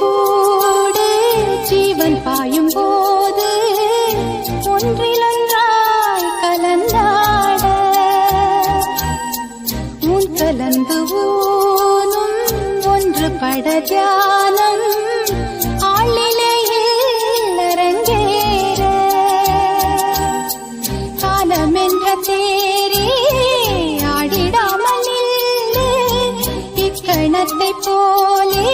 கூடு ஜீவன் பாயும் போது ஒன்றிலொன்றாய் கலந்தாட உன் கலந்து ஊனும் ஒன்றுபட தியானம் ஆளிலையில் அரங்கேற காலமென்ற தேரே ஆடிடாமல் இக்கணத்தை போலே